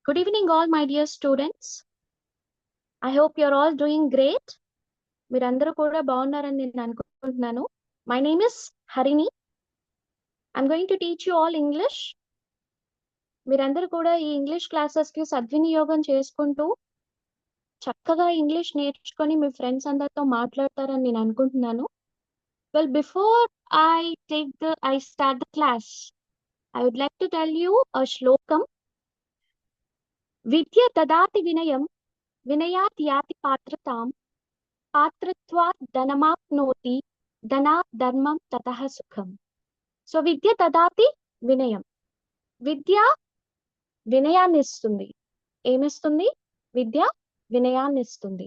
Good evening, all my dear students. I hope you're all doing great. మీరందరూ కూడా బాగున్నారని నేను అనుకుంటున్నాను. My name is Harini. I'm going to teach you all English. మీరందరూ కూడా ఈ ఇంగ్లీష్ క్లాసెస్ కి సద్వినియోగం చేసుకుంటూ చక్కగా ఇంగ్లీష్ నేర్చుకొని మీ ఫ్రెండ్స్ అందరితో మాట్లాడతారని నేను అనుకుంటున్నాను. Well, before I start the class, I would like to tell you a shlokam. Vidya dadati vinayam, vinayat yati patratam, పాత్రత్వాత్ ధనమాప్నోతి ధనాత్ ధర్మం తతః సుఖం. సో విద్య దదాతి వినయం. విద్య వినయాన్ని ఇస్తుంది. ఏమిస్తుంది? విద్య వినయాన్ని ఇస్తుంది.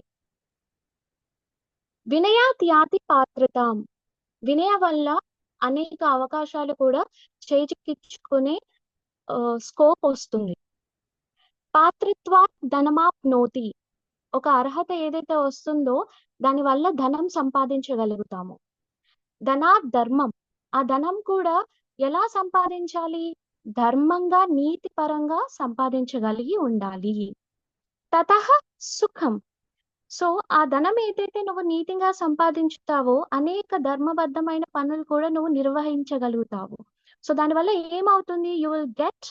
వినయాత్ యాతి పాత్రతాం. వినయ వల్ల అనేక అవకాశాలు కూడా చేజిక్కించుకునే స్కోప్ వస్తుంది. పాత్రత్వాత్ ధనమాప్నోతి. ఒక అర్హత ఏదైతే వస్తుందో దాని వల్ల ధనం సంపాదించగలుగుతాము. ధనాత్ ధర్మం. ఆ ధనం కూడా ఎలా సంపాదించాలి? ధర్మంగా నీతిపరంగా సంపాదించగలిగి ఉండాలి. తతః సుఖం. సో ఆ ధనం ఏదైతే నువ్వు నీతిగా సంపాదించుతావో అనేక ధర్మబద్ధమైన పనులు కూడా నువ్వు నిర్వహించగలుగుతావు. సో దానివల్ల ఏమవుతుంది? You will get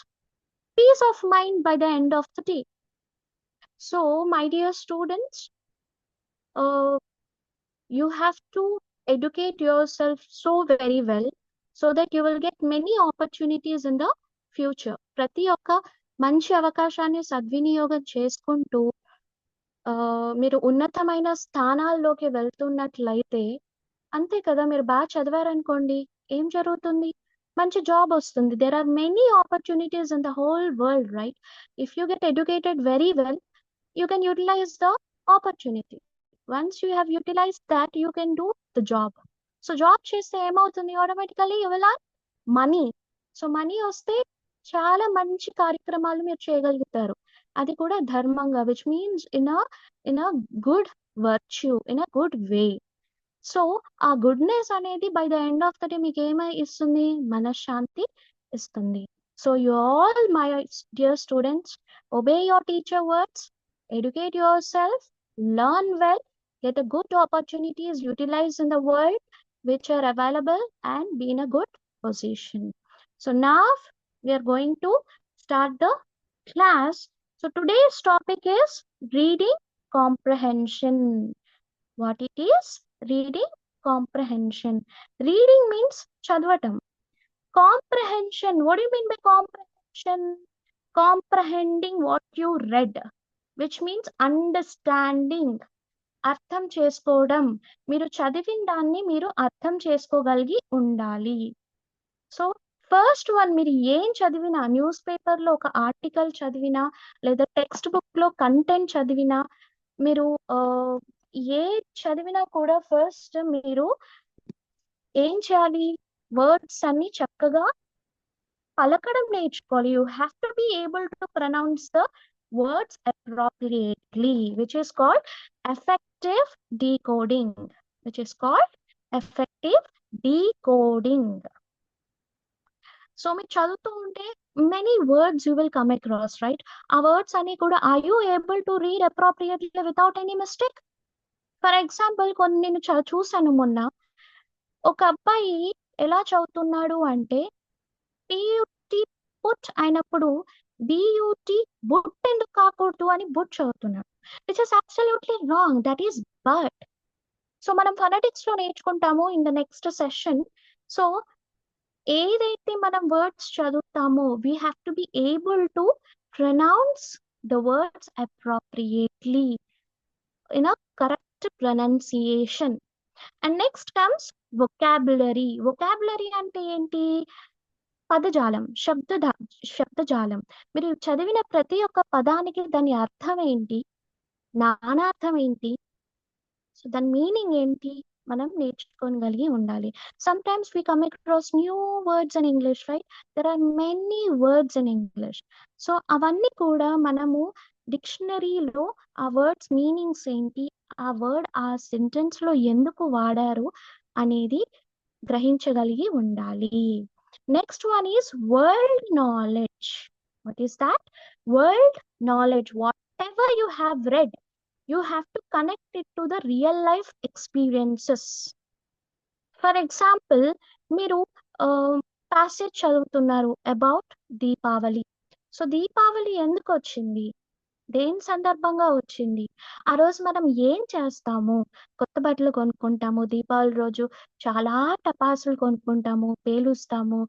piece of mind by the end of the day. So, my dear students, you have to educate yourself so very well so that you will get many opportunities in the future. ప్రతి ఒక్క మంచి అవకాశాన్ని సద్వినియోగం చేసుకుంటూ మీరు ఉన్నతమైన స్థానాల్లోకి వెళ్తున్నట్లయితే అంతే కదా, మీరు బాగా చదివారనుకోండి ఏం జరుగుతుంది? మంచి జాబ్ వస్తుంది. There are many opportunities in the whole world, right? If you get educated very well, you can utilize the opportunity. Once you have utilized that, you can do the job. So job చేస్తే ఏమవుతుంది? Automatically you will earn money. So money వస్తే చాలా మంచి కార్యక్రమాలు మీరు చేయగలుగుతారు. అది కూడా ధర్మంగా, which means in a good virtue, in a good way. So ఆ గుడ్నెస్ అనేది by the end of the day మీకు ఏమై ఇస్తుంది? మనశ్శాంతి ఇస్తుంది. So you all, my dear students, obey your teacher words. Educate yourself, learn well, get a good opportunities utilized in the world which are available and be in a good position. So now we are going to start the class. So today's topic is reading comprehension. What it is? Reading comprehension. Reading means chadvatam. Comprehension. What do you mean by comprehension? Comprehending what you read, which means understanding. అర్థం చేసుకోవడం. మీరు చదివిన దాన్ని మీరు అర్థం చేసుకోగలిగి ఉండాలి. So first one, మీరు ఏం చదివినా, న్యూస్ పేపర్లో ఒక ఆర్టికల్ చదివినా లేదా టెక్స్ట్ బుక్ లో కంటెంట్ చదివినా, మీరు ఏ చదివినా కూడా ఫస్ట్ మీరు ఏం చేయాలి? వర్డ్స్ అన్ని చక్కగా పలకడం నేర్చుకోవాలి. You have to be able to pronounce the words appropriately, which is called effective decoding. So మీరు చదువుతూ ఉంటే many words you will come across, right? ఆ words అన్ని కూడా are you able to read appropriately without any mistake? For example, కొన్ని నేను చూసాను మొన్న. ఒక అబ్బాయి ఎలా చదువుతున్నాడు అంటే PUT పుట్ అయినప్పుడు BUT బుట్ ఎందుకు కాకూడదు అని బుట్ చదువుతున్నాడు, which is absolutely wrong. That is but. So మనం ఫొనెటిక్స్ లో నేర్చుకుంటాము in the next session. So ఏదైతే మనం వర్డ్స్ చదువుతామో we have to be able to pronounce the words appropriately in a correct pronunciation. And next comes vocabulary. Vocabulary అంటే ఏంటి? పదజాలం, శబ్దజాలం. మీరు చదివిన ప్రతి ఒక్క పదానికి దాని అర్థం ఏంటి, నానార్థం ఏంటి, సో దాని మీనింగ్ ఏంటి మనం నేర్చుకోగలిగి ఉండాలి. Sometimes we come across new words in English, right? There are many words in English. So అవన్నీ కూడా మనము డిక్షనరీలో ఆ వర్డ్స్ మీనింగ్స్ ఏంటి, ఆ వర్డ్ ఆ సెంటెన్స్ లో ఎందుకు వాడారు అనేది గ్రహించగలిగి ఉండాలి. Next one is world knowledge. What is that? World knowledge. Whatever you have read, you have to connect it to the real life experiences. For example, మీరు ప్యాసేజ్ చదువుతున్నారు అబౌట్ దీపావళి. సో దీపావళి ఎందుకు వచ్చింది, దేని సందర్భంగా వచ్చింది, ఆ రోజు మనం ఏం చేస్తాము, కొత్త బట్టలు కొనుక్కుంటాము, దీపావళి రోజు చాలా టపాసులు కొనుక్కుంటాము, పేలుస్తాము,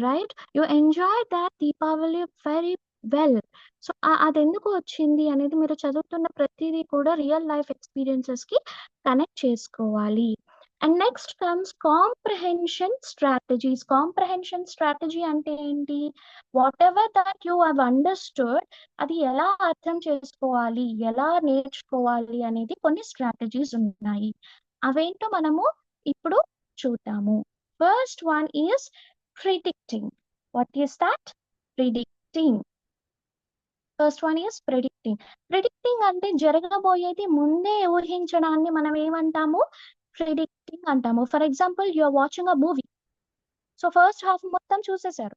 right? You enjoy that Deepavali very well. So అది ఎందుకు వచ్చింది అనేది మీరు చదువుతున్న ప్రతిదీ కూడా రియల్ లైఫ్ ఎక్స్పీరియన్సెస్ కి కనెక్ట్ చేసుకోవాలి. And next comes comprehension strategies. Comprehension strategy అంటే ఏంటి? Whatever that you have understood, అది ఎలా అర్థం చేసుకోవాలి, ఎలా నేర్చుకోవాలి అనేది కొన్ని స్ట్రాటజీస్ ఉన్నాయి. అవేంటో మనము ఇప్పుడు చూద్దాము. First one is predicting. What is that? Predicting. First one is predicting. Predicting అంటే జరగబోయేది ముందే ఊహించడాన్ని మనం ఏమంటాము? ప్రిడిక్టింగ్ అంటాము. For example, you are watching a movie. So first half మొత్తం చూసేశారు,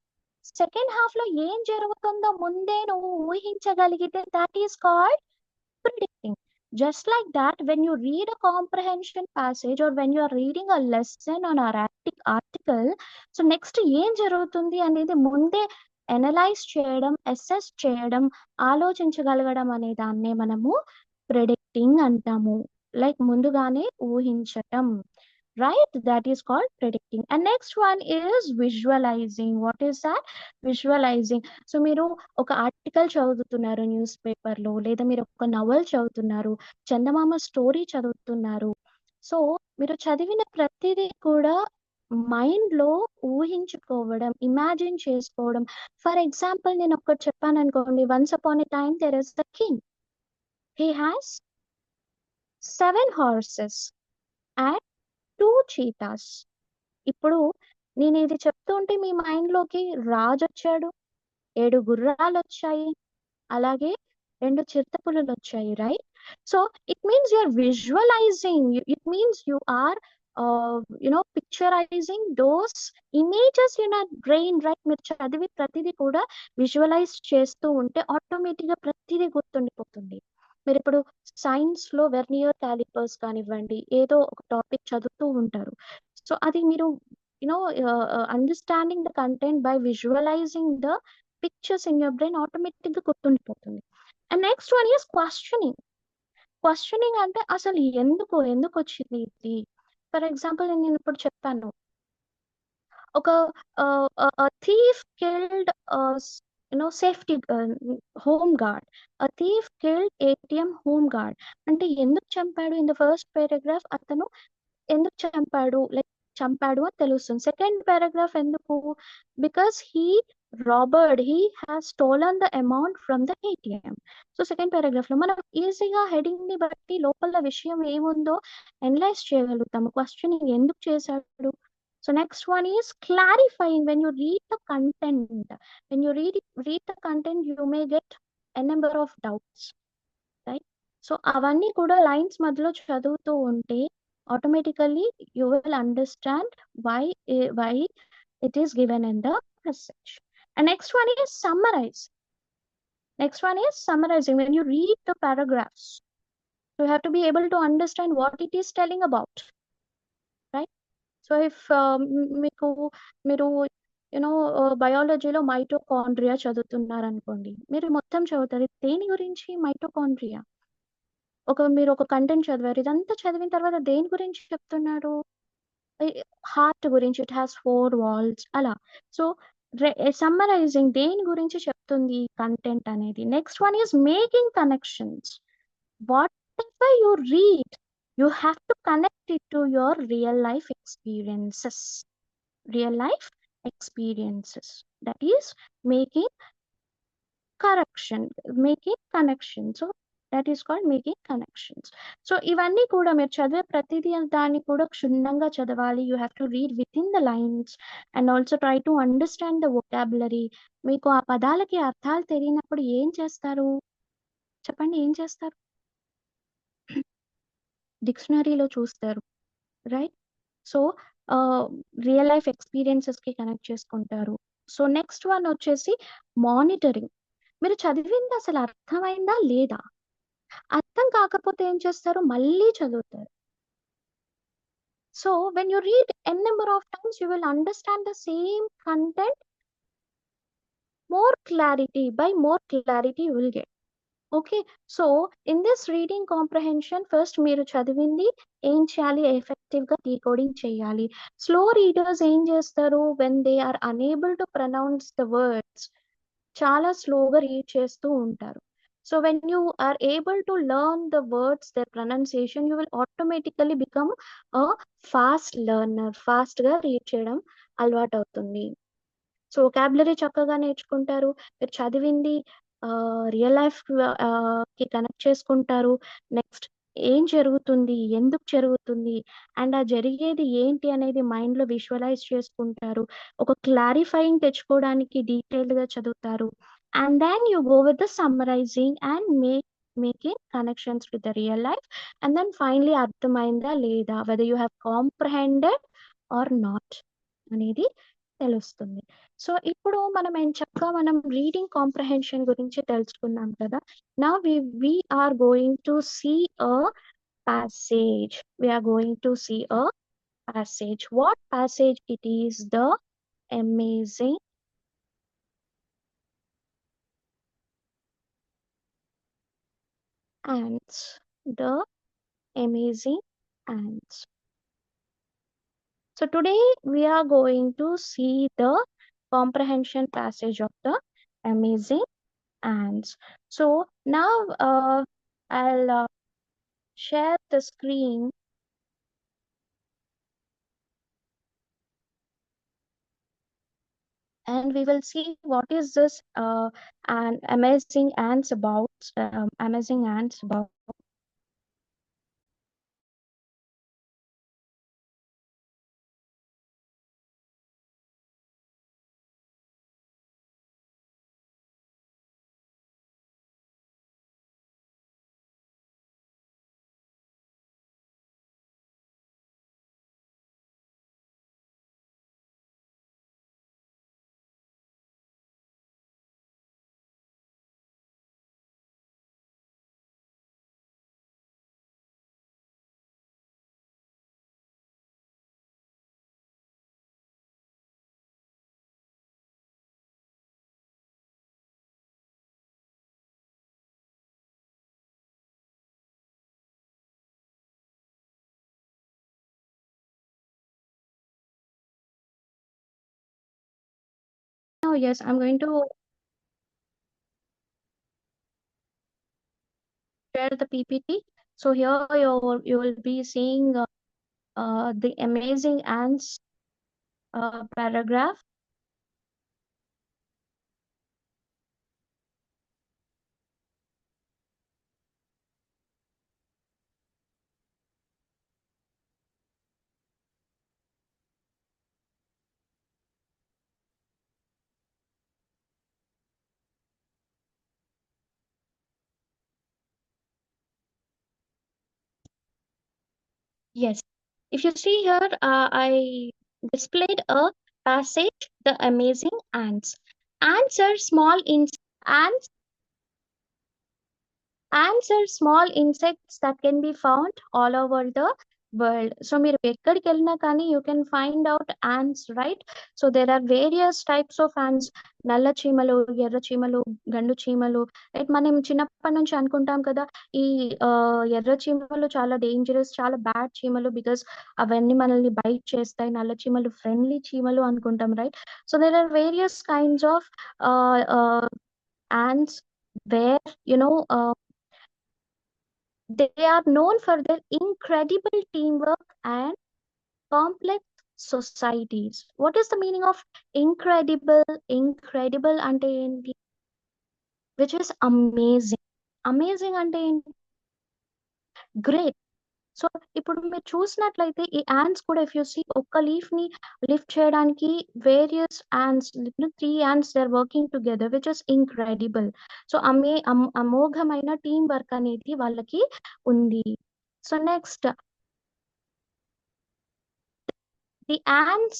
సెకండ్ హాఫ్ లో ఏం జరుగుతుందో ముందే నువ్వు ఊహించగలిగితే that is called predicting. Just like that, when you read a comprehension passage or when you are reading a lesson on our article, so next ఏం జరుగుతుంది అనేది ముందే అనలైజ్ చేయడం, అసెస్ చేయడం, ఆలోచించగలగడం అనే దాన్నే మనము ప్రెడిక్టింగ్ అంటాము. లైక్ ముందుగానే ఊహించటం, right? That is called predicting. And next one is visualizing. What is that? Visualizing. So మీరు ఒక ఆర్టికల్ చదువుతున్నారు న్యూస్ పేపర్లో, లేదా మీరు ఒక నవల్ చదువుతున్నారు, చందమామ స్టోరీ చదువుతున్నారు. సో మీరు చదివిన ప్రతిదీ కూడా మైండ్ లో ఊహించుకోవడం, ఇమాజిన్ చేసుకోవడం. ఫర్ ఎగ్జాంపుల్, నేను ఒకటి చెప్పాను అనుకోండి, once upon a time there is the king. He has 7 horses and 2 cheetahs. ఇప్పుడు నేను ఇది చెప్తూ ఉంటే మీ మైండ్ లోకి రాజు వచ్చాడు, 7 గుర్రాలు వచ్చాయి, అలాగే 2 చిరుతపులులు వచ్చాయి, right? So it means you're visualizing, it means you are picturizing those images in our brain, right? మీరు చదివి ప్రతిదీ కూడా విజువలైజ్ చేస్తూ ఉంటే ఆటోమేటిక్ గా ప్రతిదీ గుర్తుండిపోతుంది. మీరు ఇప్పుడు సైన్స్ లో వెర్నియర్ క్యాలిపర్స్ కానివ్వండి, ఏదో ఒక టాపిక్ చదువుతూ ఉంటారు. సో అది మీరు understanding the content by visualising the pictures in your brain automatic గా గుర్తుండిపోతుంది. And next one is questioning. Questioning అంటే అసలు ఎందుకు ఎందుకు వచ్చింది ఇది. ఫర్ ఎగ్జాంపుల్, నేను ఇప్పుడు చెప్పాను, ఒక thief killed safety home guard. అ thief killed ATM home guard అంటే ఎందుకు చంపాడు? ఇన్ ద ఫస్ట్ పారాగ్రాఫ్ అతను ఎందుకు చంపాడు, లైక్ చంపాడు అని తెలుస్తుంది. సెకండ్ పారాగ్రాఫ్ ఎందుకు? Because he has stolen the amount from the ATM. So second paragraph లో మనం ఈజీగా హెడింగ్ ని బట్టి లోపల విషయం ఏముందో అనలైజ్ చేయగలుగుతాము. క్వశ్చనింగ్ ఎందుకు చేశాడు. So next one is clarifying. When you read the content, you may get a number of doubts, right? So అవన్నీ కూడా లైన్స్ మధ్యలో చదువుతూ ఉంటే automatically you will understand why it is given in the passage. And next one is summarize. Next one is summarizing. When you read the paragraphs, you have to be able to understand what it is telling about, right? So if మీరు బయాలజీలో mitochondria చదువుతున్నారు అనుకోండి, మీరు మొత్తం చదువుతారు దేని గురించి? Mitochondria. మీరు ఒక కంటెంట్ చదివారు, ఇదంతా చదివిన తర్వాత దేని గురించి చెప్తున్నాడు? హార్ట్ గురించి. ఇట్ హ్యాస్ 4 walls అలా. సో సమ్మరైజింగ్ దేని గురించి చెప్తుంది కంటెంట్ అనేది. Next one is making connections. What ever you read, you have to connect it to your real life experiences. That is making connection. So that is called making connections. So ఇవన్నీ కూడా మీరు చదివే ప్రతిదీ దాన్ని కూడా క్షుణ్ణంగా చదవాలి. You have to read with in the lines and also try to understand the vocabulary. మీకు ఆ పదాలకి అర్థాలు తెలియనప్పుడు ఏం చేస్తారు చెప్పండి? ఏం చేస్తారు? డిక్షనరీలో చూస్తారు, right? So real life experiences కి కనెక్ట్ చేసుకుంటారు. సో నెక్స్ట్ వన్ వచ్చేసి మానిటరింగ్. మీరు చదివింది అసలు అర్థమైందా లేదా? అర్థం కాకపోతే ఏం చేస్తారు? మళ్ళీ చదువుతారు. So when you read n number of times, you will understand the same content more clarity. By more clarity, you will get. Okay. So in this reading comprehension, first మీరు చదివింది ఏం చేయాలి? ఎఫెక్టివ్ గా డీకోడింగ్ చేయాలి. Slow readers ఏం చేస్తారు? when they are unable to pronounce the words, చాలా స్లోగా రీడ్ చేస్తూ ఉంటారు. So when you are able to learn the words the pronunciation, you will automatically become a fast learner. Fast గా read చేయడం అలవాటు అవుతుంది. సో వొకాబులరీ చక్కగా నేర్చుకుంటారు. మీరు చదివింది రియల్ లైఫ్ కి కనెక్ట్ చేసుకుంటారు. నెక్స్ట్ ఏం జరుగుతుంది? ఎందుకు జరుగుతుంది? అండ్ ఆ జరిగేది ఏంటి అనేది మైండ్‌లో విజువలైజ్ చేసుకుంటారు. ఒక క్లారిఫయింగ్ తెచ్చుకోవడానికి డీటెయిల్డ్‌గా చదువుతారు. And then you go with the summarizing and making connections with the real life. And then finally అర్థమైందా లేదా? Whether you have comprehended or not అనేది తెలుస్తుంది. సో ఇప్పుడు మనం ఎంచక్కా మనం రీడింగ్ కాంప్రహెన్షన్ గురించి తెలుసుకున్నాం కదా! Now we are going to see a passage. We are going to see a passage. What passage it is? The amazing ants. The amazing ants. So today we are going to see the comprehension passage of the amazing ants. So now I'll share the screen and we will see what is this an amazing ants about. Amazing ants about. Now, yes, I'm going to share the PPT. So here you will be seeing the amazing ants paragraph. Yes, if you see here, I displayed a passage, the amazing ants. Ants are small ants. Ants are small insects that can be found all over the world. So మీరు ఎక్కడికి వెళ్ళినా కానీ you can find out ants, right? So there are various types of ants. నల్ల చీమలు, ఎర్ర చీమలు, గండు చీమలు. రైట్, మనం చిన్నప్పటి నుంచి అనుకుంటాం కదా ఈ ఎర్ర చీమలు చాలా డేంజరస్, చాలా బ్యాడ్ చీమలు బికాస్ అవన్నీ మనల్ని బైట్ చేస్తాయి. నల్ల చీమలు ఫ్రెండ్లీ చీమలు అనుకుంటాం, right? So there are various kinds of ants where they are known for their incredible teamwork and complex societies. What is the meaning of incredible? Incredible ante enti? Which is amazing. Amazing ante enti? Great. So ఇప్పుడు మీరు చూసినట్లయితే ఈ ants కూడా if you see ఒక్క leaf ని lift చేయడానికి various ants 3 ants they are working together which is incredible. So అమోఘమైన team work అనేది వాళ్ళకి ఉంది. So next the ants,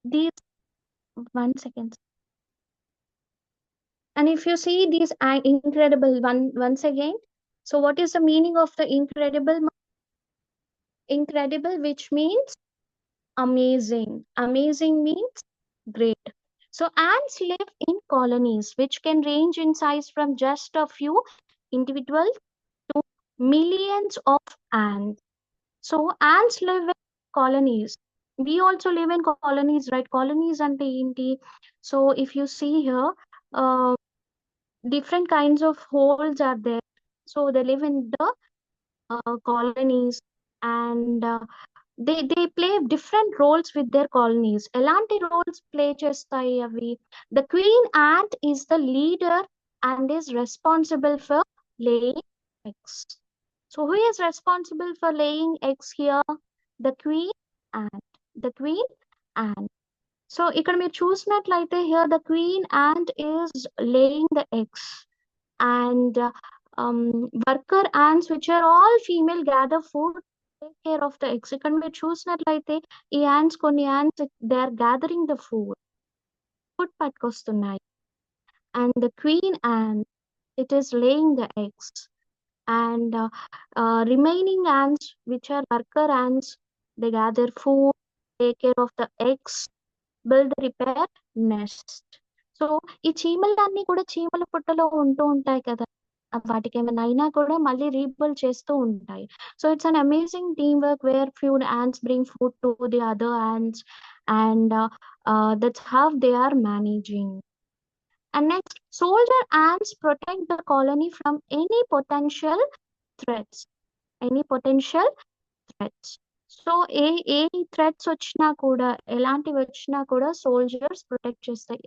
these 1 second. And if you see these incredible once again, so what is the meaning of the incredible? Incredible, which means amazing. Amazing means great. So ants live in colonies, which can range in size from just a few individuals to millions of ants. So ants live in colonies. We also live in colonies, right? Colonies ante enti. So if you see here, uh, different kinds of holes are there. So they live in the colonies, and they play different roles with their colonies. Elanti roles play chestayi avi. The queen ant is the leader and is responsible for laying eggs. So who is responsible for laying eggs here? The queen ant. The queen ant. So ఇక్కడ మీరు చూసినట్లయితే here the queen ant is laying the eggs, and worker ants, which are all female, gather food, take care of the eggs. ఇక్కడ మీరు చూసినట్లయితే ఈ ants, కొన్ని ants, they are gathering the food పట్టుకొస్తున్నాయి. And the queen ant, it is laying the eggs. And remaining ants, which are worker ants, they gather food, take care of the eggs, build, repair nest. So ఈ చీమలన్నీ కూడా చీమల పుట్టలో ఉంటూ ఉంటాయి కదా, వాటికి ఏమైనా అయినా కూడా మళ్ళీ రీబిల్డ్ చేస్తూ ఉంటాయి. So it's an amazing team work wear few ants bring food to the other ants, and that's how they are managing. And next, soldier ants protect the colony from any potential threats. Any potential threats. So ఏ threats వచ్చినా కూడా, ఎలాంటివి వచ్చినా కూడా soldiers protect చేస్తాయి.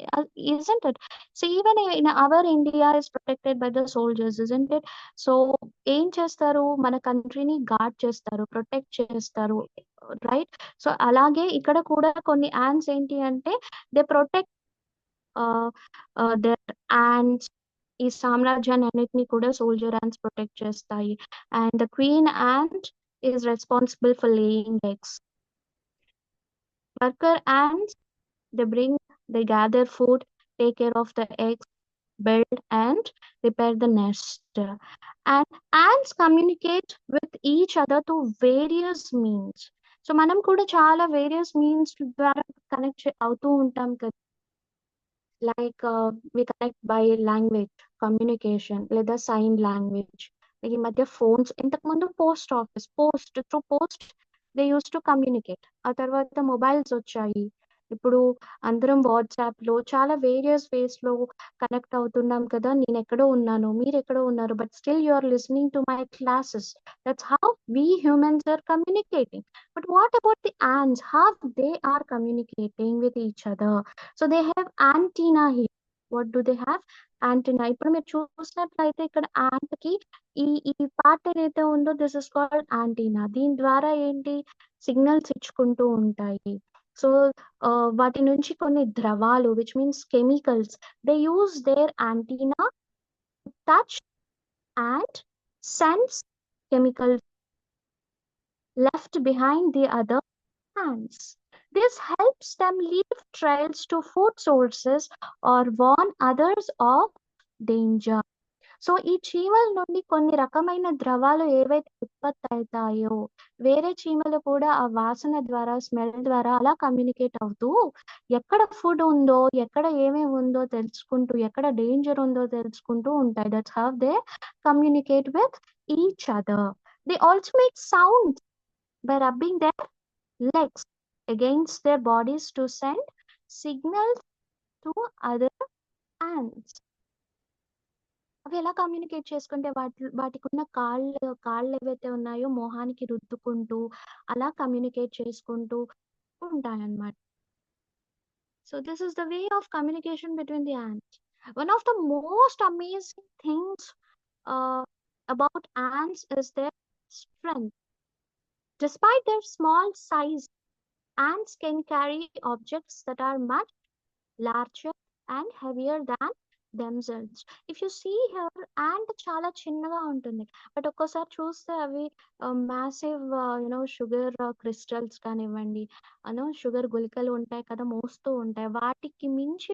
isn't it? So even in our India is protected by the soldiers, isn't it? So ఏం చేస్తారు, మన కంట్రీని గార్డ్ చేస్తారు, ప్రొటెక్ట్ చేస్తారు, రైట్? సో అలాగే ఇక్కడ కూడా కొన్ని ants ఏంటి అంటే దే ప్రొటెక్ట్ దర్ ants. ఈ సామ్రాజ్యాన్ని అన్నిటిని కూడా సోల్జర్ ants ప్రొటెక్ట్ చేస్తాయి. And the queen ant is responsible for laying eggs. Worker ants, they gather food, take care of the eggs, build and repair the nest. And ants communicate with each other through various means. So మనం కూడా చాలా various means ద్వారా connect అవుతూ ఉంటాం కదా. Like we connect by language, communication, లేదా sign language. ఈ మధ్య ఫోన్స్, ఇంతకుముందు post they use to communicate. ఆ తర్వాత మొబైల్స్ వచ్చాయి. ఇప్పుడు అందరం వాట్సాప్లో చాలా వేరియస్ వేస్లో కనెక్ట్ అవుతున్నాం కదా. నేను ఎక్కడో ఉన్నాను, మీరు ఎక్కడో ఉన్నారు, but still you are listening to my classes. That's how we humans are communicating. But what about the ants? How they are communicating with each other? So they have antenna here. What do they have? Antenna. ఇప్పుడు మీరు చూసినట్లయితే ఇక్కడ ant కి ఈ ఈ part ఏదైతే ఉందో this is called antenna. దీని ద్వారా ఏంటి, సిగ్నల్స్ ఇచ్చుకుంటూ ఉంటాయి. సో వాటి నుంచి కొన్ని ద్రవాలు, which means chemicals, they use their antenna touch and sense chemicals left behind the other ants. This helps them leave trails to food sources or warn others of danger. So ఈ చీమల నుండి కొన్ని రకమైన ద్రవాలు ఏవైతే ఉత్పత్తి అవుతాయో, వేరే చీమలు కూడా ఆ వాసన ద్వారా, స్మెల్ ద్వారా అలా కమ్యూనికేట్ అవుతూ ఎక్కడ ఫుడ్ ఉందో, ఎక్కడ ఏమేమి ఉందో తెలుసుకుంటూ, ఎక్కడ డేంజర్ ఉందో తెలుసుకుంటూ ఉంటాయి. That's how they communicate with each other. They also make sound by rubbing their legs against their bodies to send signals to other ants. అవి ఎలా కమ్యూనికేట్ చేసుకుంటే వాటికి ఉన్న కాళ్ళు ఏవైతే ఉన్నాయో మొహానికి రుద్దుకుంటూ అలా కమ్యూనికేట్ చేసుకుంటూ ఉంటాయన్నమాట. So this is the way of communication between the ants. One of the most amazing things about ants is their strength. Despite their small size, ants can carry objects that are much larger and heavier than themselves. If you see here, ant చాలా చిన్నగా ఉంటుంది. But ఒక్కోసారి చూస్తే అవి massive sugar crystals కానివ్వండి, sugar గుళికలు ఉంటాయి కదా, మోస్తూ ఉంటాయి. వాటికి మించి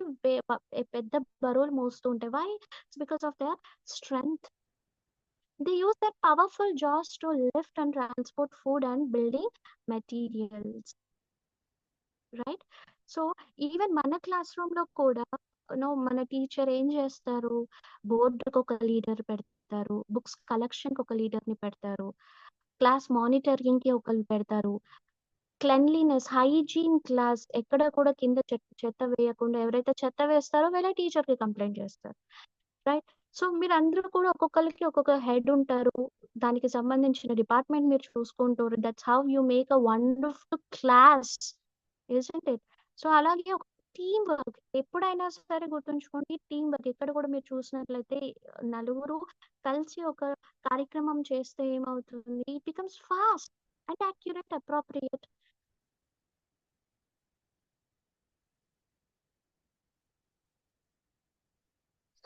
పెద్ద బరువులు మోస్తూ ఉంటాయి. Why? It's because of their strength. They use their powerful jaws to lift and transport food and building materials. Right. So even మన క్లాస్ రూమ్ లో కూడా మన టీచర్ ఏం చేస్తారు, బోర్డుకి ఒక లీడర్ పెడతారు, బుక్స్ కలెక్షన్ కి ఒక లీడర్ ని పెడతారు, క్లాస్ మానిటరింగ్ కి ఒకరు పెడతారు, క్లెన్లీనెస్ హైజీన్ క్లాస్ ఎక్కడ కూడా కింద చెత్త వేయకుండా, ఎవరైతే చెత్త వేస్తారో వీళ్ళ టీచర్ కి కంప్లైంట్ చేస్తారు. రైట్. సో మీరందరూ కూడా ఒక్కొక్కరికి ఒక్కొక్క హెడ్ ఉంటారు, దానికి సంబంధించిన డిపార్ట్మెంట్ మీరు చూసుకుంటారు. That's how you make a wonderful class, isn't it? So అలాగే ఒక టీమ్ వర్క్ ఎప్పుడైనా సరే గుర్తుంచుకోండి. టీమ్ వర్క్ ఎక్కడ కూడా మీరు చూసినట్లయితే నలుగురు కలిసి ఒక కార్యక్రమం చేస్తే ఏమవుతుంది, it becomes fast and accurate, appropriate.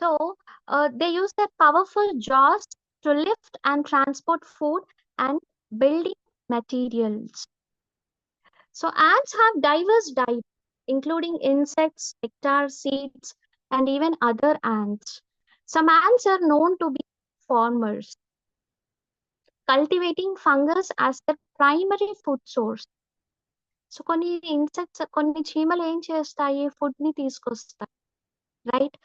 So they use their powerful jaws to lift and transport food and building materials. So ants have diverse diet, including insects, nectar, seeds, and even other ants. Some ants are known to be farmers, cultivating fungus as their primary food source. So కొన్ని insects, కొన్ని చీమలు ఏం చేస్తాయి, food ని తీసుకొస్తాయి. Right.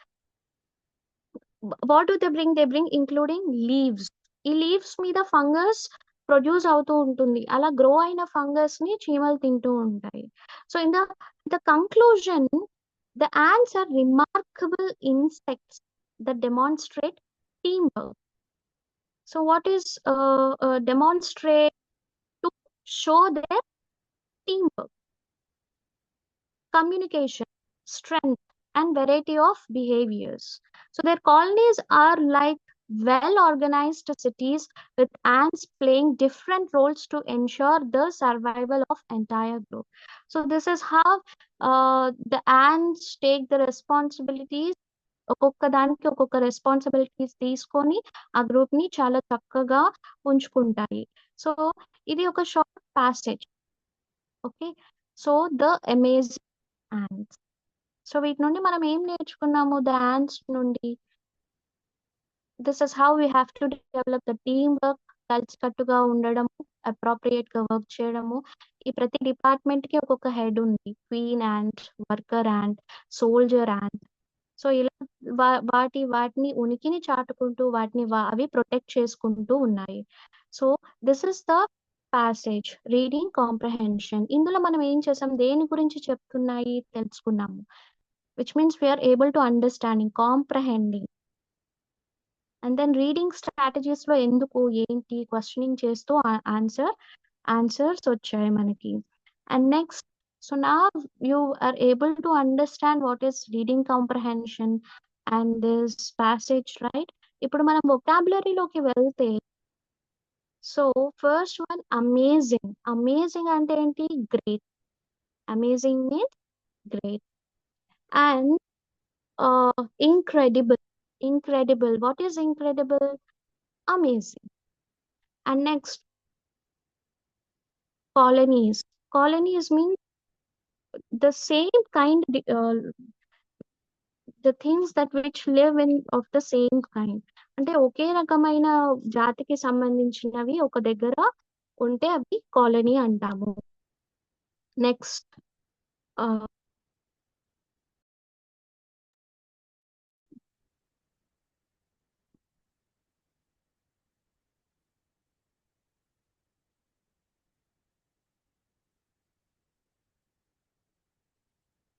What do they bring? They bring including leaves. ఈ leaves మీద fungus produce అవుతూ ఉంటుంది. అలా గ్రో అయిన ఫంగస్ ని చీమలు తింటూ ఉంటాయి. So in the conclusion, the ants are remarkable insects that demonstrate teamwork. So what is demonstrate? To show their teamwork, communication, strength, and variety of behaviors. So their colonies are like well organized cities with ants playing different roles to ensure the survival of entire group. So this is how the ants take the responsibilities. ఒక్కొక్క దానికి ఒక్కొక్క responsibilities తీసుకొని ఆ group ని చాలా చక్కగా ఉంచుకుంటాయి. So ఇది ఒక short passage. Okay. So the amazing ants. So వీటి నుండి మనం ఏం నేర్చుకున్నాము? ద ants నుండి this is how we have to develop the team work, కలిసికట్టుగా ఉండడము, అప్రోప్రియేట్ గా వర్క్ చేయడము. ఈ ప్రతి డిపార్ట్మెంట్ కి ఒక్కొక్క హెడ్ ఉంది, queen ant, worker ant, soldier ant. So ఇలా వాటిని ఉనికిని చాటుకుంటూ వాటిని అవి ప్రొటెక్ట్ చేసుకుంటూ ఉన్నాయి. So this is the passage reading comprehension. ఇందులో మనం ఏం చేసాం, దేని గురించి చెప్తున్నాయి తెలుసుకున్నాము. which means we are able to understanding, comprehending. And then reading strategies లో ఎందుకు, ఏంటి, questioning చేస్తూ answers వచ్చాయి మనకి. And next, so now you are able to understand what is reading comprehension and this passage, right? ఇప్పుడు మనం vocabulary లోకి వెళ్తే, so first one amazing. Amazing అంటే ఏంటి? Great. Amazing means great. And incredible. Incredible. What is incredible? Amazing. And next, colonies. Colonies mean the same kind, the things that which live in of the same kind. అంటే ఒకే రకమైన జాతికి సంబంధించినవి ఒక దగ్గర ఉంటే అవి కాలనీ అంటాము. Next,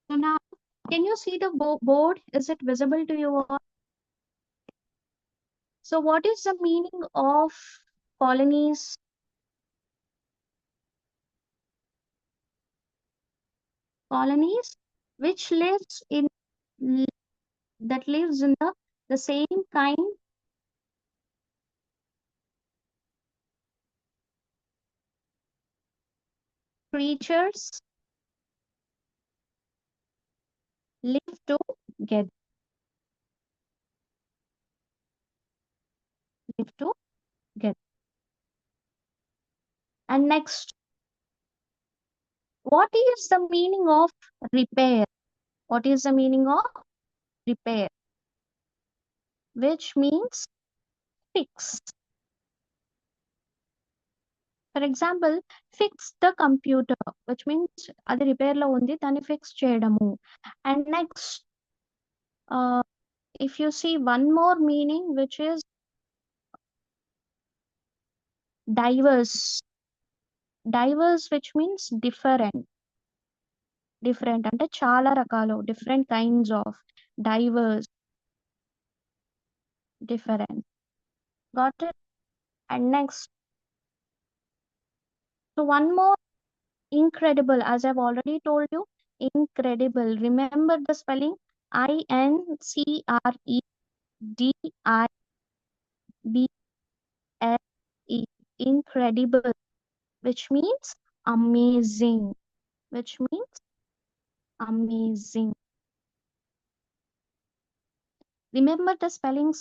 so now can you see the board? Is it visible to you all? So what is the meaning of colonies? Colonies which lives in that lives in the same kind creatures live together. need to get. And next, what is the meaning of repair? What is the meaning of repair? Which means fix. For example, fix the computer, which means అది repair లో ఉంది దాన్ని fix చేయడము. And next, if you see one more meaning, which is diverse. Diverse, which means different. Different అంటే చాలా రకాలు, different kinds of, diverse, different. Got it? And next, so one more, incredible. As I've already told you, incredible. Remember the spelling, INCREDIBLE. Incredible, which means amazing. Which means amazing. Remember the spellings,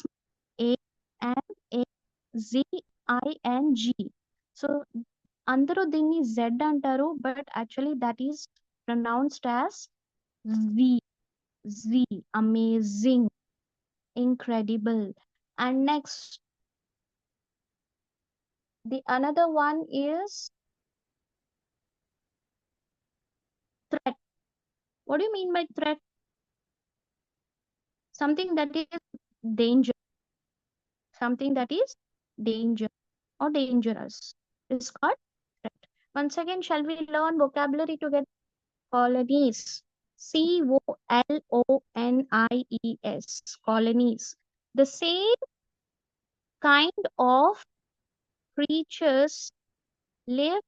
ANAZING. So అందరూ దీన్ని Z అంటారు, but actually that is pronounced as Z. Z, amazing, incredible. And next, the another one is threat. What do you mean by threat? Something that is danger. Something that is danger or dangerous is called threat. Once again, shall we learn vocabulary together? Colonies. COLONIES. Colonies. The same kind of creatures live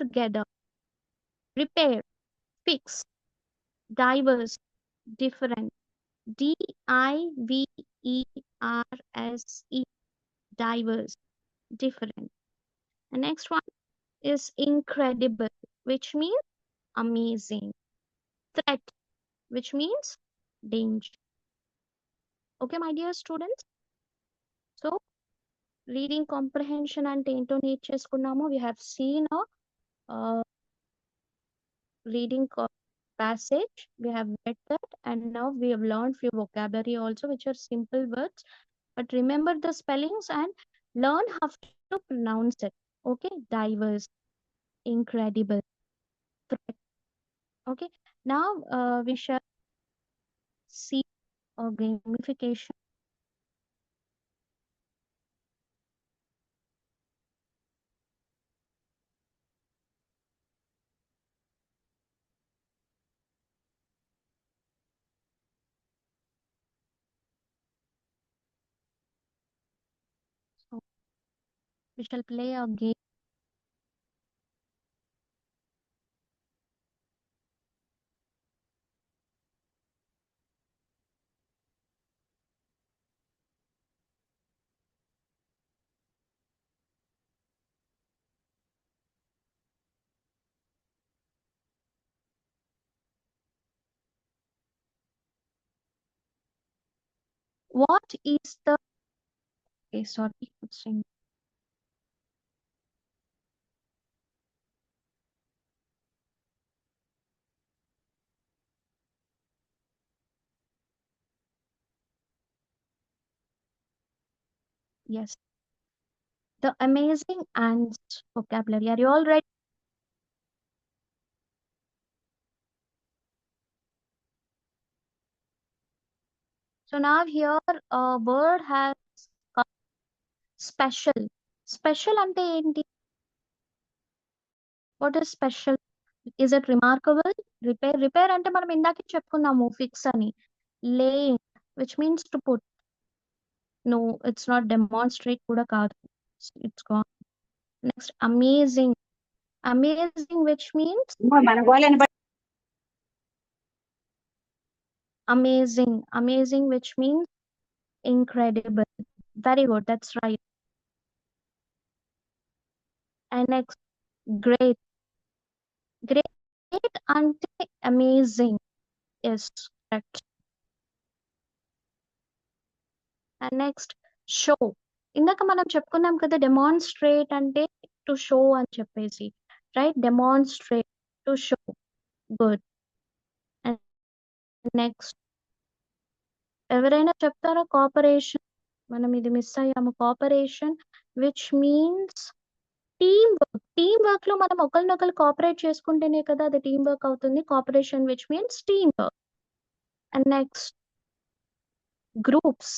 together. Repair, fix, diverse, different. DIVERSE. Diverse, different. The next one is incredible, which means amazing. Threat, which means danger. Okay, my dear students. So, reading comprehension and ఏంటో నేర్చేసుకున్నాము. We have seen a reading passage. We have read that, and now we have learned few vocabulary also, which are simple words. But remember the spellings and learn how to pronounce it. Okay, diverse, incredible, threat. Okay, now we shall see a gamification. So we shall play a game. What is the, okay, sorry, it's saying, yes, the amazing ants vocabulary. Are you all ready? So now here a word has come, special. Special ante enti? What is special? Is it remarkable? Repair. Repair అంటే మనం ఇందాకే చెప్పుకున్నాము, fix అని. Laying, which means to put. No, it's not demonstrate కూడా కాదు. It's gone. Next, amazing. Amazing, which means amazing. Amazing, which means incredible. Very good, that's right. And next, great. Great ante amazing is correct. And next, show. ఇందాక మనం చెప్పుకున్నాం కదా, demonstrate అంటే to show అని చెప్పేసి, right? Demonstrate, to show. Good. And next ఎవరైనా చెప్తారా? Cooperation. మనం ఇది మిస్ అయ్యాము. Cooperation which means team work. Team work లో మనం ఒకరినొకరు కోఆపరేట్ చేసుకుంటేనే కదా అది టీమ్ వర్క్ అవుతుంది. Cooperation which means team work. And next groups.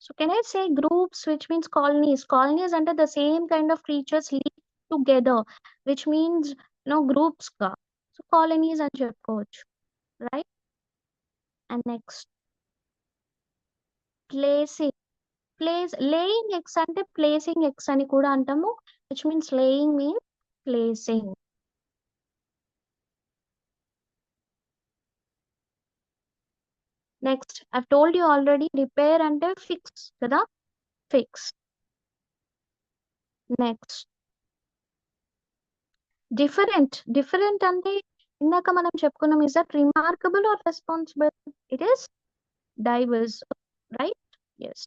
So can I say groups, which means colonies? Colonies under the same kind of creatures live together, which means groups ka. So colonies and coach, right? And next placing. Laying eggs ante placing eggs ani kuda antamu, which means laying means placing. Next, I've told you already, repair ante fix kada, fix. Next, different అంటే ఇందాక మనం చెప్పుకున్నాం, is that remarkable or responsible? It is diverse, right? Yes,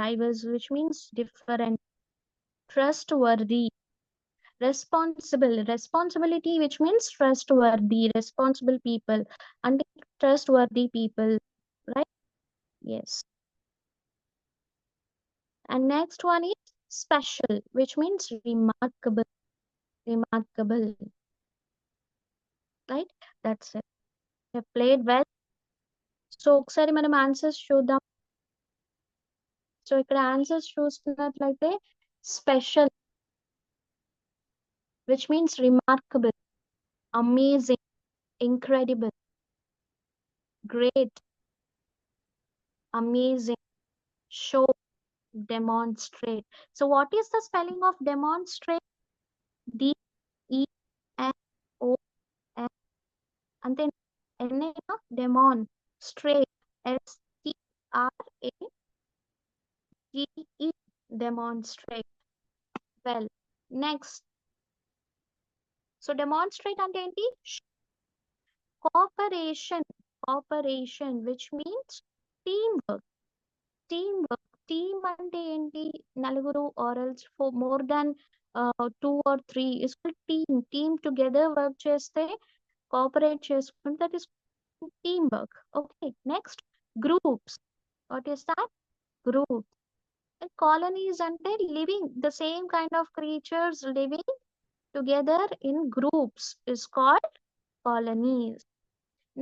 diverse, which means different. Trustworthy. Responsibility, which means trustworthy, responsible people and trustworthy people, right? Yes. And next one is special, which means remarkable, right? That's it. They played well. So ఒకసారి మనం answers చూద్దాం. So ఇక్కడ answers చూస్తున్నట్లయితే special, which means remarkable, amazing, incredible, great, amazing, show, demonstrate. So what is the spelling of demonstrate? D-E-M-O-N. And then N-A, demonstrate, S-T-R-A-T-E, demonstrate. Well, next. So demonstrate అంటే ఏంటి? Cooperation, which means teamwork. Team అంటే ఏంటి? నలుగురు or else for more than 2 or 3 is called team together work చేస్తే, cooperate చేసుకుంటే, that is team work. Okay, next groups. What is that? Group. And colonies అంటే living, the same kind of creatures living together in groups is called colonies.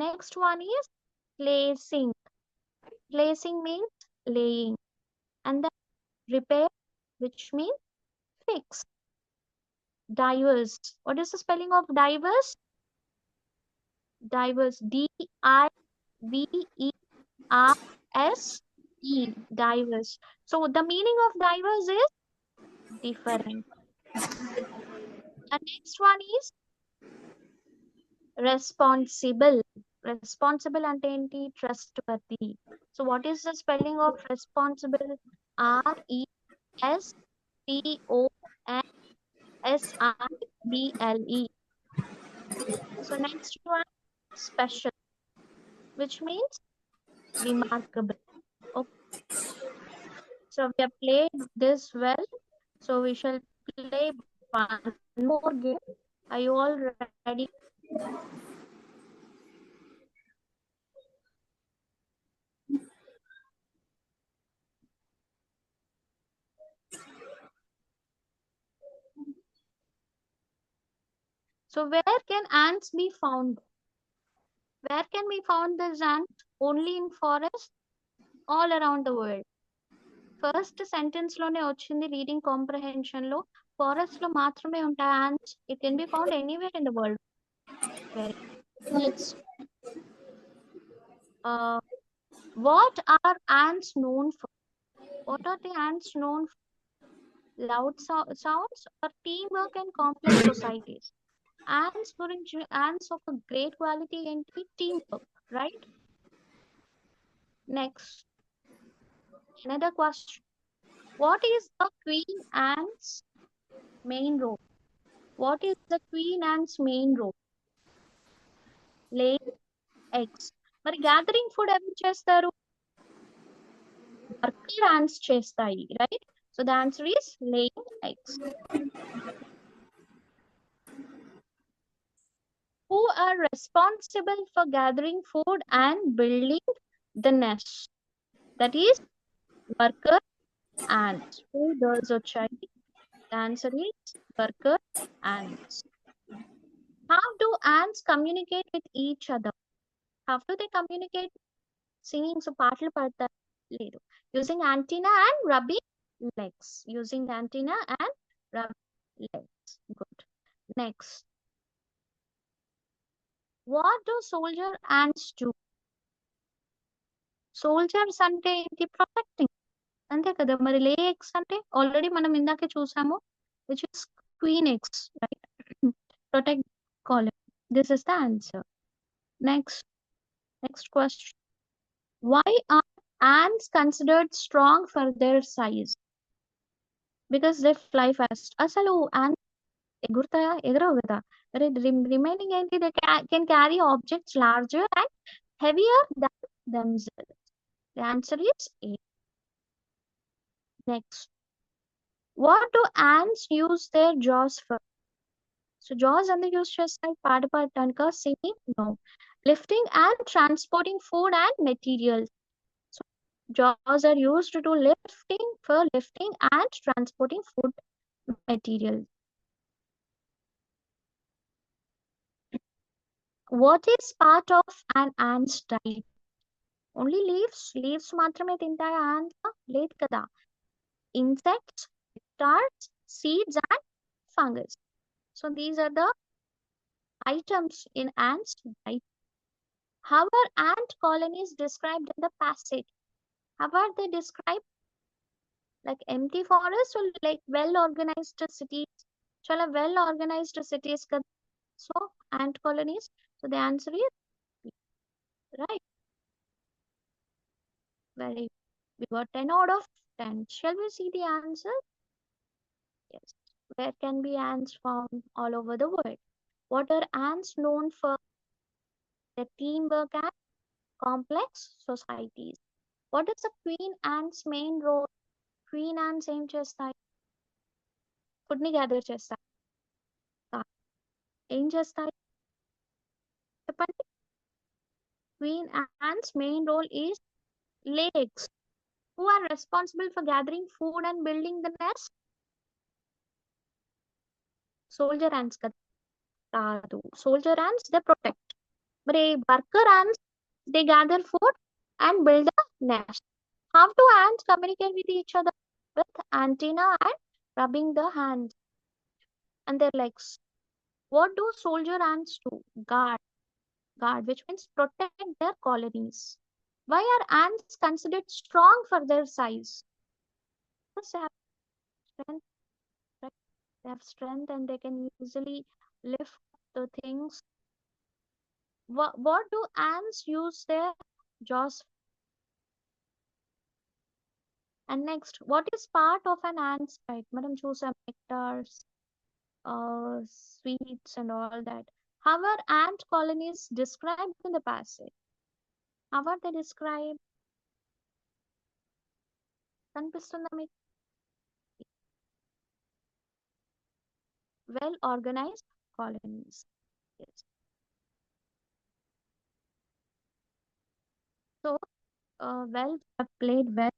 Next one is placing. Placing means laying. And then repair, which means fix. Diverse. What is the spelling of diverse? Diverse. D-I-V-E-R-S-E. Diverse. So the meaning of diverse is different. And next one is responsible. Responsible అంటే ఏంటి? Trustworthy. So what is the spelling of responsible? R-E-S-P-O-N-S-I-B-L-E. So next one, special, which means remarkable. Okay. So we have played this well. So we shall play one more game. Are you all ready? So where can ants be found? Where can we found this ant? Only in forest? All around the world. First sentence లోనే వచ్చింది reading comprehension లో, forest లో మాత్రమే ఉంటాయి ants. It can be found anywhere in the world. Very next. What are ants known for? What are the ants known for? Loud sounds or teamwork and complex societies? Ants గురించి, ants of a great quality ఏంటి? Teamwork, right? Next, another question. What is the queen ant's main role? What is the queen ant's main role? Laying eggs. మరి gathering food ఎవరు చేస్తారు? Worker ants చేస్తాయి, right? So the answer is laying eggs. Who are responsible for gathering food and building the nest? That is worker ants. Who does వచ్చాయి? The answer is worker ants. How do ants communicate with each other? How do they communicate? Singing, so పాటలు పాడతారు? లేదు. Using antenna and rubbing legs. Using antenna and rubbing legs. Good. Next. What do soldier ants do? Soldiers అంటే ఏంటి? Protecting. అంతే కదా, మరి లే eggs అంటే ఆల్రెడీ మనం ఇందాకే చూసాము, which is queen eggs, right? Protect colony. This is the answer. Next question. Why are ants considered strong for their size? Because they fly fast. అసలు ants ఎగురుతాయా? ఎగరవు కదా. మరి రిమైనింగ్ ఏంటి? They can carry objects larger and heavier than themselves. The answer is A. Next. What do ants use their jaws for? So jaws ఎందుకు use చేస్తాయి? పాట పాడటానికా? Singing? No. Lifting and transporting food and materials. So jaws are used to lifting and transporting food materials. What is part of an ant's diet? Only leaves? Leaves మాత్రమే తింటాయా ants? లేదు కదా. Insects, stars, seeds and fungus. So these are the items in ants' diet. How are ant colonies described in the passage? How are they described? Like empty forests or like well-organized cities? Chala well-organized cities kada. So ant colonies. So the answer is B. Right. Very. We got 10 out of 10. Shall we see the answer? Yes. Where can be ants found? All over the world. What are ants known for? Their teamwork and complex societies. What is the queen ant's main role? Queen ants ఏం చేస్తాయి? Food ని gather చేస్తాయి. ఏం చేస్తాయి చెప్పండి? Queen ants main role is lay eggs. Who are responsible for gathering food and building the nest? Soldier ants కదా. కాదు. Soldier ants they protect. మరి worker ants they gather food and build a nest. How do ants communicate with each other? With antenna and rubbing the hands and their legs. What do soldier ants do? Guard, which means protect their colonies. Why are ants considered strong for their size? Because they have strength, right? They have strength and they can easily lift the things. What do ants use their jaws? And next, what is part of an ant's diet? Madam, choose some nectars, sweets and all that. How are ant colonies described in the passage? How are they described? కనిపిస్తుందా మీకు? Well organized colonies. Yes. So, well, have played well.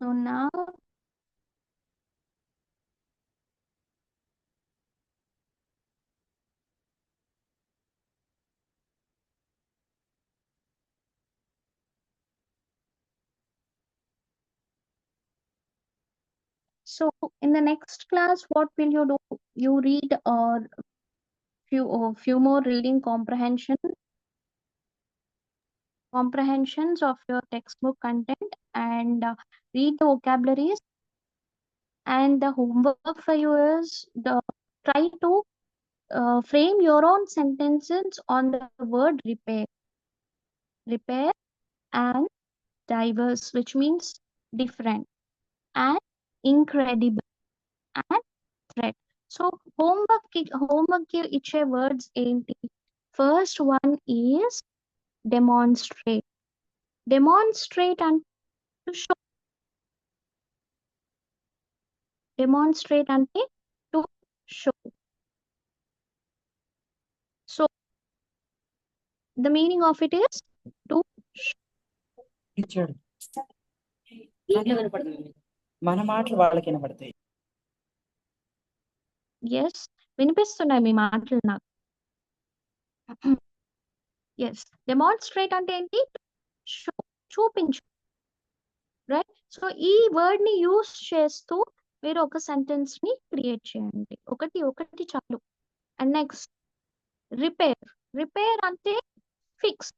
So now, so in the next class, what will you do? You read few more reading comprehensions of your textbook content and read the vocabularies. And the homework for you is try to frame your own sentences on the word repair and diverse, which means different, and incredible and threat. So homework ఇచ్చే words ఏంటి? First one is demonstrate. Demonstrate and to show. Demonstrate ante to show. So the meaning of it is to show. చూడు నాకే వినపడుతుంది మన మాటలు వాళ్ళకి వినపడతాయి. Yes, వినిపిస్తున్నాయి మీ మాటలు నాకు. ఎస్, డెమాన్స్ట్రేట్ అంటే ఏంటి? షో, చూపించు. రైట్. సో ఈ వర్డ్ ని యూస్ చేస్తూ మీరు ఒక సెంటెన్స్ ని క్రియేట్ చేయండి. ఒకటి ఒకటి చాలు. And next repair. రిపేర్ అంటే fix.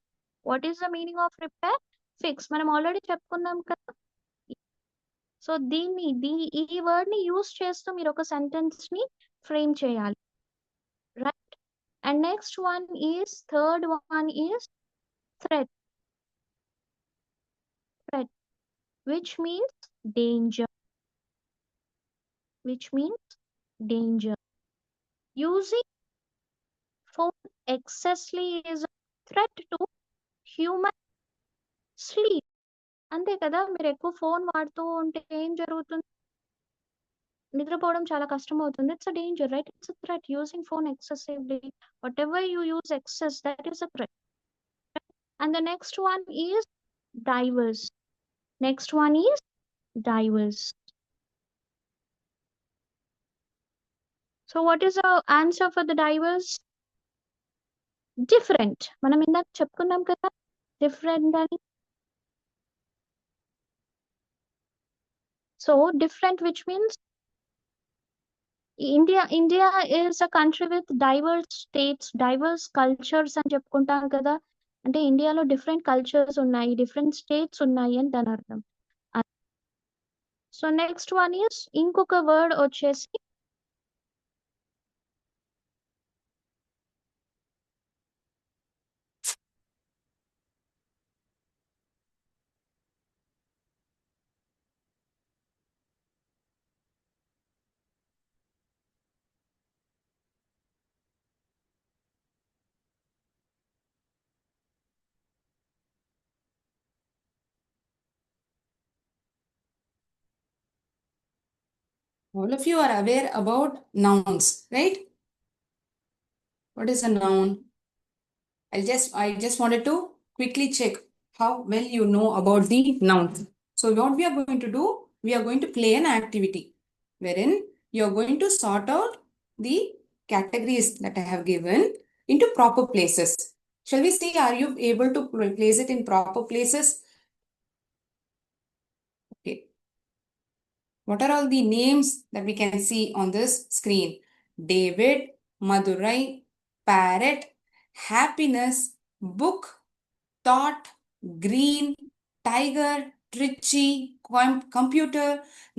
What is the meaning of repair? Fix. మనం ఆల్రెడీ చెప్పుకున్నాం కదా. సో ఈ వర్డ్ ని యూస్ చేస్తూ మీరు ఒక సెంటెన్స్ ని ఫ్రేమ్ చేయాలి. Right. And next one is, third one is threat. Threat, which means danger. Which means danger. Using phone excessively is a threat to human sleep. అంతే కదా, మీరు ఎక్కువ ఫోన్ వాడుతూ ఉంటే ఏం జరుగుతుంది? నిద్రపోవడం చాలా కష్టం అవుతుంది. It's a danger, right? It's a threat. Using phone excessively, what ever you use excess, that is a threat. And the next one is diverse. Next one is diverse. So what is the answer for the diverse? Different. మనం ఇందాక చెప్పుకున్నాం కదా different అని. So different, which means India is a country with divorce states, divorce cultures అని చెప్పుకుంటాం కదా. అంటే ఇండియాలో డిఫరెంట్ కల్చర్స్ ఉన్నాయి, డిఫరెంట్ స్టేట్స్ ఉన్నాయి అని దాని అర్థం. సో నెక్స్ట్ వన్ ఈస్, ఇంకొక వర్డ్ వచ్చేసి All of you are aware about nouns, right? What is a noun? I just wanted to quickly check how well you know about the nouns. So what we are going to do, we are going to play an activity wherein you are going to sort out the categories that I have given into proper places. Shall we see, are you able to place it in proper places? Okay. What are all the names that we can see on this screen? David, Madurai, parrot, happiness, book, thought, green, tiger, Trichy, computer,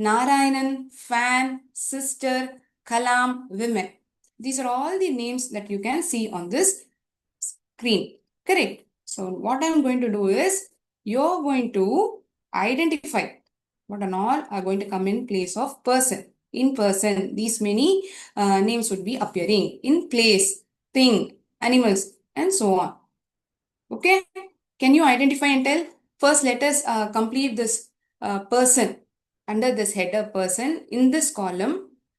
Narayanan, fan, sister, Kalam, women. These are all the names that you can see on this screen. Correct. So what I'm going to do is, you're going to identify what and all are going to come in place of person. In person, these many names would be appearing. In place, thing, animals, and so on. Okay? Can you identify and tell? First, let us complete this person. Under this header person, in this column,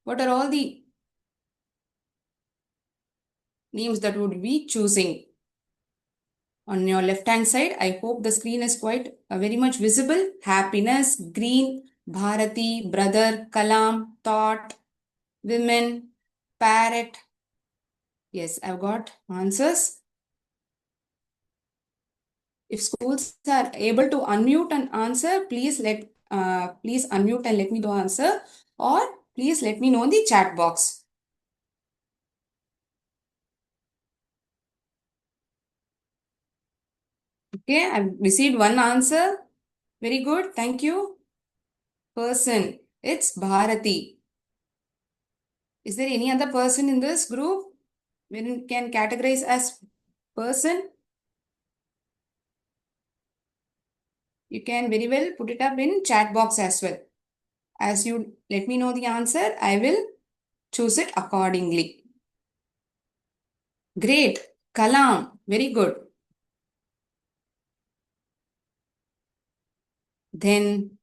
what are all the names that would be choosing? On your left hand side, I hope the screen is quite very much visible. Happiness, green, Bharati, brother, Kalam, thought, women, parrot. Yes, I've got answers. If schools are able to unmute and answer, please unmute and let me know answer, or please let me know in the chat box. Okay, I've received one answer. Very good, thank you. Person, it's Bharati. Is there any other person in this group when can categorize as person? You can very well put it up in chat box as well. As you let me know the answer, I will choose it accordingly. Great. Kalam. Very good. Then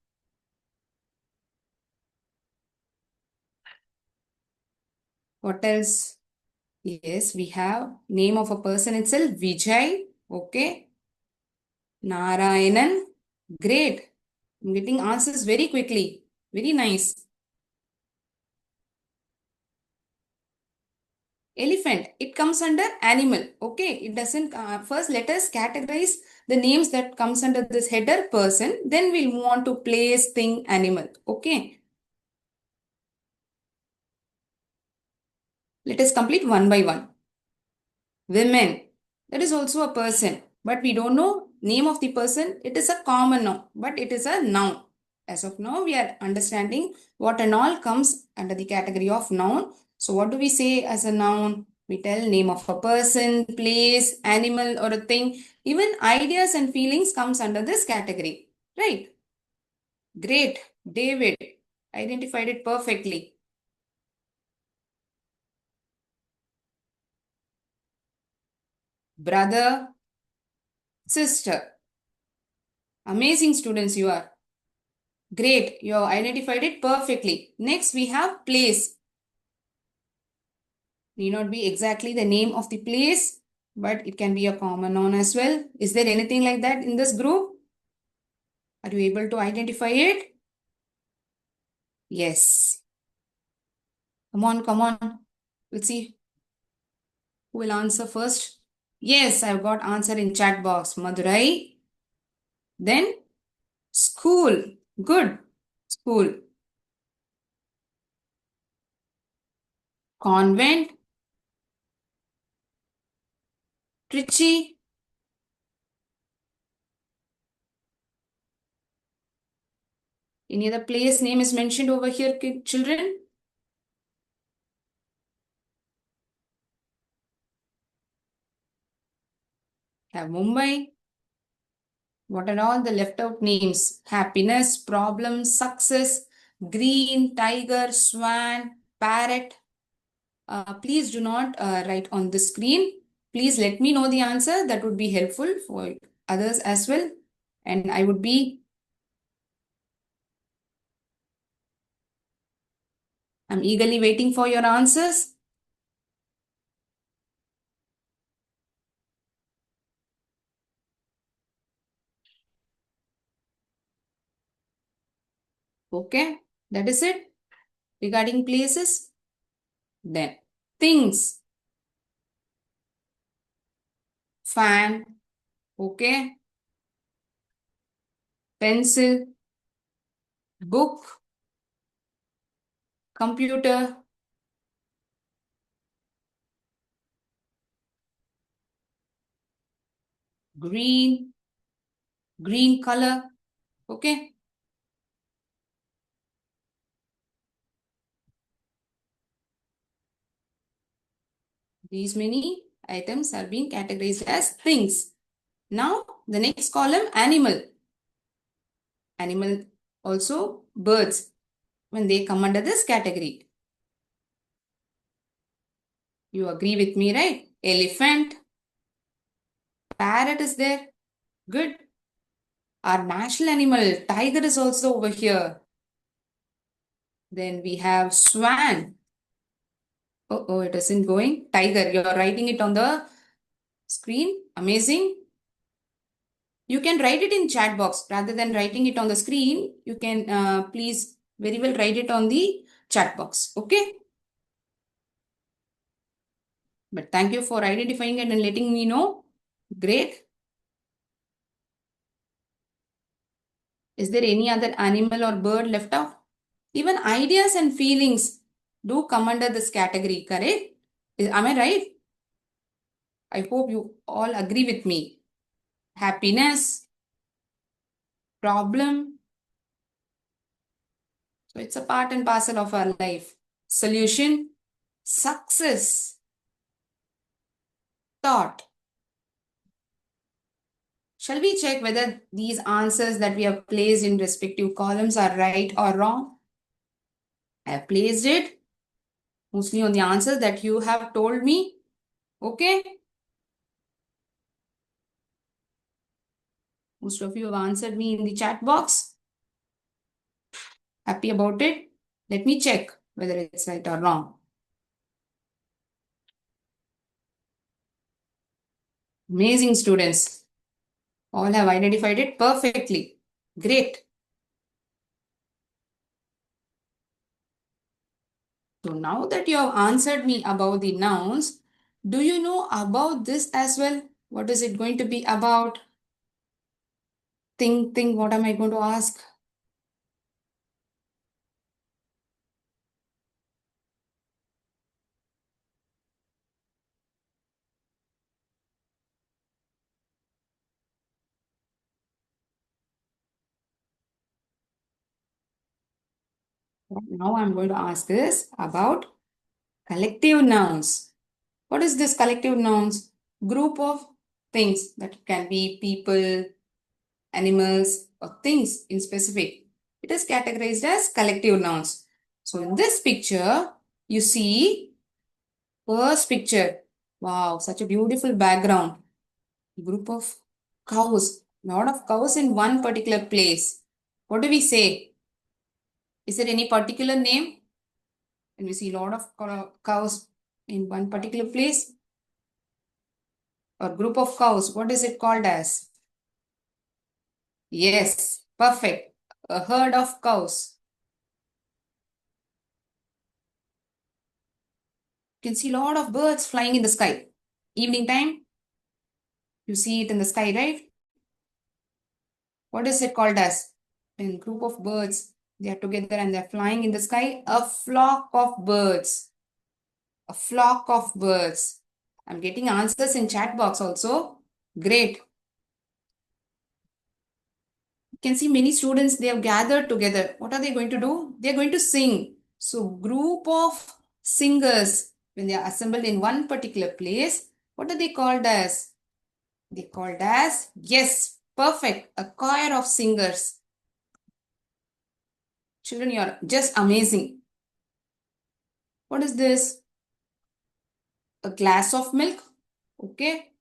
what else? Yes, we have name of a person itself, Vijay. Okay. Narayanan. Great. I'm getting answers very quickly. Very nice. Elephant. It comes under animal. Okay. It doesn't. First, let us categorize the names that comes under this header person. Then we'll move on to place, thing, animal. Okay. Let us complete one by one. Women. That is also a person. But we don't know name of the person. It is a common noun. But it is a noun. As of now, we are understanding what and all comes under the category of noun. So what do we say as a noun? We tell name of a person, place, animal or a thing. Even ideas and feelings comes under this category. Right? Great. David identified it perfectly. Brother, sister. Amazing students you are. Great, you have identified it perfectly. Next, we have place. Need not be exactly the name of the place, but it can be a common noun as well. Is there anything like that in this group? Are you able to identify it? Yes. Come on, come on. Let's see who will answer first. Yes, I've got answer in chat box. Madurai. Then school. Good. School. Convent. Trichy. Any other place name is mentioned over here, children? Have Mumbai. What are all the left out names? Happiness, problem, success, green, tiger, swan, parrot. Please do not write on the screen. Please let me know the answer. That would be helpful for others as well. And I would be, I'm eagerly waiting for your answers. Okay, that is it regarding places. Then things, fan, okay, pencil, book, computer, green, green color, okay. These many items are being categorized as things. Now, the next column, animal. Animal also birds when they come under this category. You agree with me, right? Elephant, parrot is there. Good. Our national animal, tiger is also over here. Then we have swan. Oh, it isn't going. Tiger, you're writing it on the screen. Amazing. You can write it in chat box rather than writing it on the screen. You can please very well write it on the chat box. Okay. But thank you for identifying it and letting me know. Great. Is there any other animal or bird left out? Even ideas and feelings do come under this category, correct? Am I right? I hope you all agree with me. Happiness, problem. So it's a part and parcel of our life. Solution, success, thought. Shall we check whether these answers that we have placed in respective columns are right or wrong? I have placed it mostly on the answers that you have told me. Okay. Most of you have answered me in the chat box. Happy about it? Let me check whether it's right or wrong. Amazing students. All have identified it perfectly. Great. So now that you have answered me about the nouns, do you know about this as well? What is it going to be about? Think, what am I going to ask? Now I'm going to ask this about collective nouns. What is this collective nouns? Group of things that can be people, animals, or things in specific. It is categorized as collective nouns. So in this picture, you see first picture. Wow, such a beautiful background. Group of cows. Lot of cows in one particular place. What do we say? Is there any particular name? When we see a lot of cows in one particular place or group of cows, what is it called as? Yes, perfect. A herd of cows. You can see a lot of birds flying in the sky. Evening time, you see it in the sky, right? What is it called as? When group of birds, they are together and they're flying in the sky. A flock of birds. A flock of birds. I'm getting answers in chat box also. Great. You can see many students, they have gathered together. What are they going to do? They are going to sing. So group of singers, when they are assembled in one particular place, what are they called as? They called as, yes, perfect, a choir of singers. Children, you are just amazing. What is this? A glass of milk. Okay.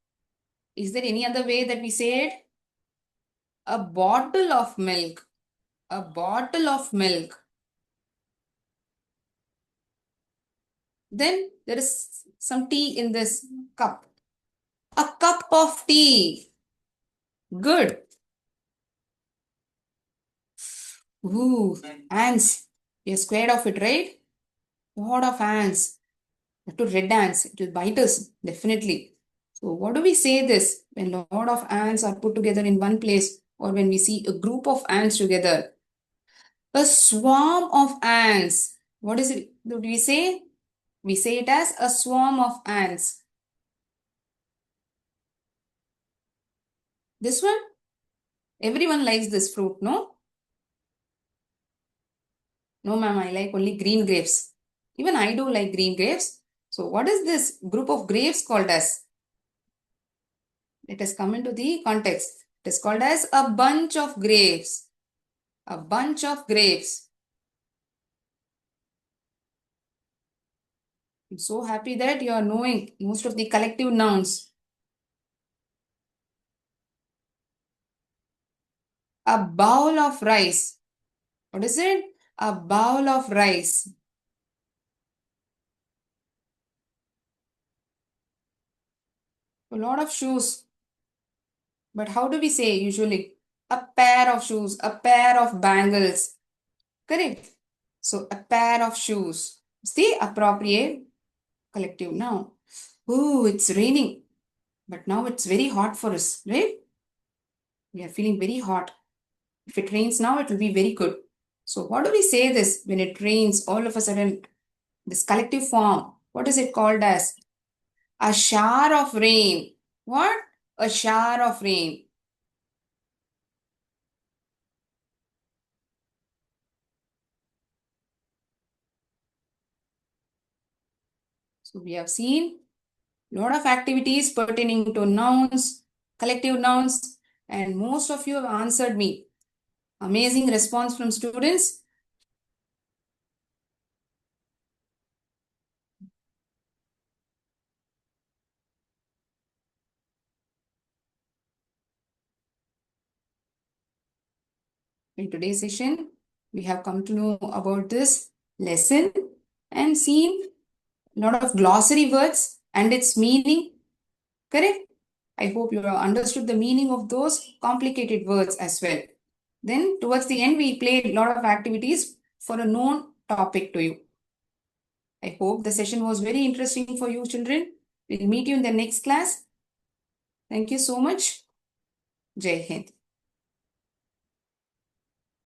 Is there any other way that we say it? A bottle of milk. A bottle of milk. Then there is some tea in this cup. A cup of tea. Good. Ooh, ants. You're scared of it, right? Lot of ants. To red ants. It will bite us, definitely. So what do we say this when a lot of ants are put together in one place or when we see a group of ants together? A swarm of ants. What is it? Do we say? We say it as a swarm of ants. This one? Everyone likes this fruit, no? No, ma'am, I like only green grapes. Even I do like green grapes. So what is this group of grapes called as? Let us come into the context. It is called as a bunch of grapes. A bunch of grapes. I'm so happy that you are knowing most of the collective nouns. A bowl of rice. What is it? A bowl of rice. A lot of shoes. But how do we say usually? A pair of shoes, a pair of bangles. Correct. So a pair of shoes. It's the appropriate collective noun. Oh, it's raining. But now it's very hot for us, right? We are feeling very hot. If it rains now, it will be very good. So what do we say this when it rains all of a sudden? This collective form. What is it called as? A shower of rain. What? A shower of rain. So we have seen a lot of activities pertaining to nouns, collective nouns, and most of you have answered me. Amazing response from students. In today's session, we have come to know about this lesson and seen a lot of glossary words and its meaning. Correct? I hope you have understood the meaning of those complicated words as well. Then, towards the end, we played a lot of activities for a known topic to you. I hope the session was very interesting for you, children. We'll meet you in the next class. Thank you so much. Jai Hind.